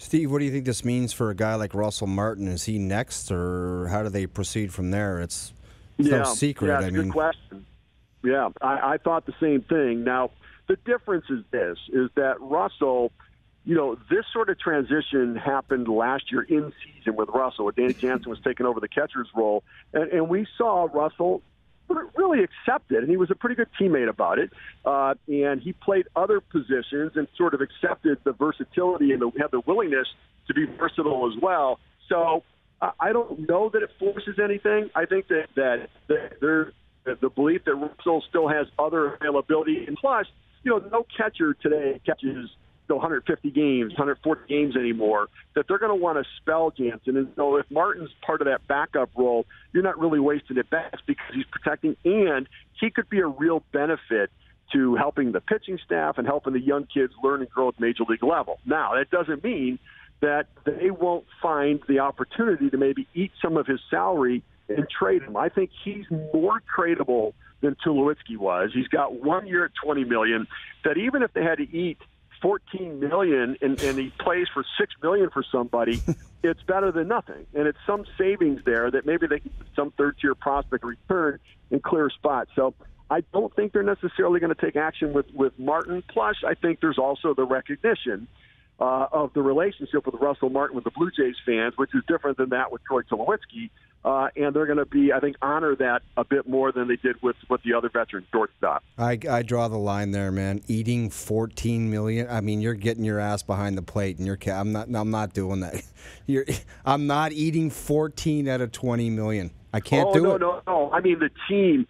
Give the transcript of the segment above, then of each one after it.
Steve, what do you think this means for a guy like Russell Martin? Is he next, or how do they proceed from there? It's no secret. Yeah, it's a good question. Yeah, I thought the same thing. Now, the difference is this, is that Russell, this sort of transition happened last year in season with Russell, when Danny Jansen was taking over the catcher's role, and we saw Russell really accept it, and he was a pretty good teammate about it, and he played other positions and sort of accepted the versatility and had the willingness to be versatile as well. So I don't know that it forces anything. I think that there's the belief that Russell still has other availability, and plus, no catcher today catches 150 games, 140 games anymore, that they're going to want to spell Jansen. And so if Martin's part of that backup role, you're not really wasting at bats because he's protecting, and he could be a real benefit to helping the pitching staff and helping the young kids learn and grow at the major league level. Now, that doesn't mean that they won't find the opportunity to maybe eat some of his salary and trade him. I think he's more tradable than Tulowitzki was. He's got 1 year at $20 million, that even if they had to eat $14 million and he plays for $6 million for somebody, it's better than nothing. And it's some savings there that maybe they can get some third-tier prospect return and clear a spot. So I don't think they're necessarily going to take action with Martin. Plus, I think there's also the recognition of the relationship with Russell Martin with the Blue Jays fans, which is different than that with Troy Tulowitzki. And they're going to be, I think, honor that a bit more than they did with the other veteran, shortstop. I draw the line there, man. Eating $14 million. I mean, you're getting your ass behind the plate, and I'm not doing that. I'm not eating 14 out of $20 million. I can't do it. No. I mean, the team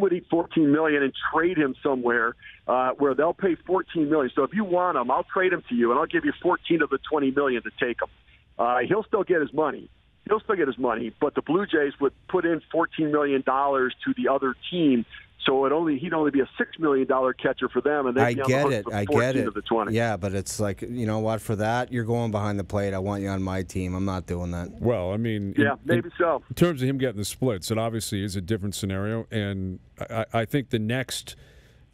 would eat $14 million and trade him somewhere where they'll pay $14 million. So if you want him, I'll trade him to you, and I'll give you 14 of the $20 million to take him. He'll still get his money. But the Blue Jays would put in $14 million to the other team, so he'd only be a $6 million catcher for them, and they'd be on the hook for 14 of the 20. Yeah, but it's like, you know what? For that, you're going behind the plate. I want you on my team. I'm not doing that. Well, I mean, maybe so. In terms of him getting the splits, it obviously is a different scenario, and I think the next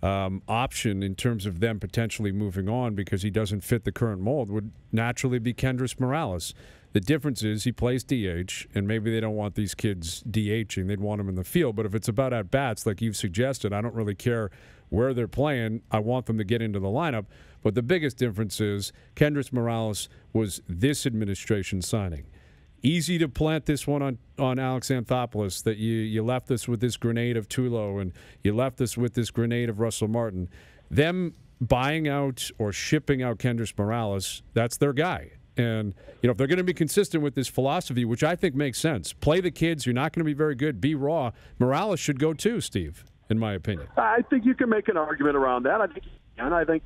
option in terms of them potentially moving on because he doesn't fit the current mold would naturally be Kendrys Morales. The difference is he plays DH, and maybe they don't want these kids DHing. They'd want them in the field. But if it's about at-bats, like you've suggested, I don't really care where they're playing. I want them to get into the lineup. But the biggest difference is Kendrys Morales was this administration's signing. Easy to plant this one on Alex Anthopoulos, that you left us with this grenade of Tulo, and you left us with this grenade of Russell Martin. Them buying out or shipping out Kendrys Morales, that's their guy. And, if they're going to be consistent with this philosophy, which I think makes sense, play the kids, you're not going to be very good, be raw, Morales should go too, Steve, in my opinion. I think you can make an argument around that. I think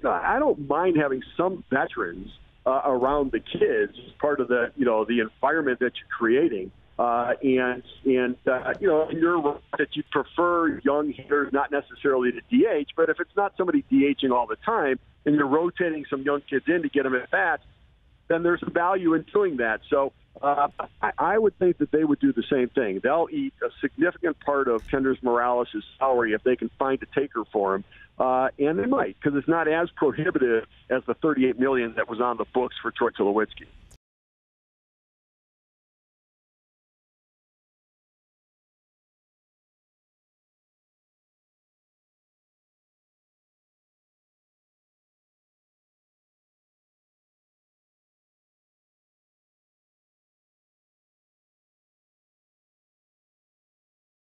I don't mind having some veterans around the kids as part of the environment that you're creating. And you're right that you prefer young hitters, not necessarily to DH, but if it's not somebody DHing all the time and you're rotating some young kids in to get them at bats, then there's some value in doing that. So I would think that they would do the same thing. They'll eat a significant part of Kendrys Morales' salary if they can find a taker for him. And they might, because it's not as prohibitive as the $38 million that was on the books for Troy Tulowitzki.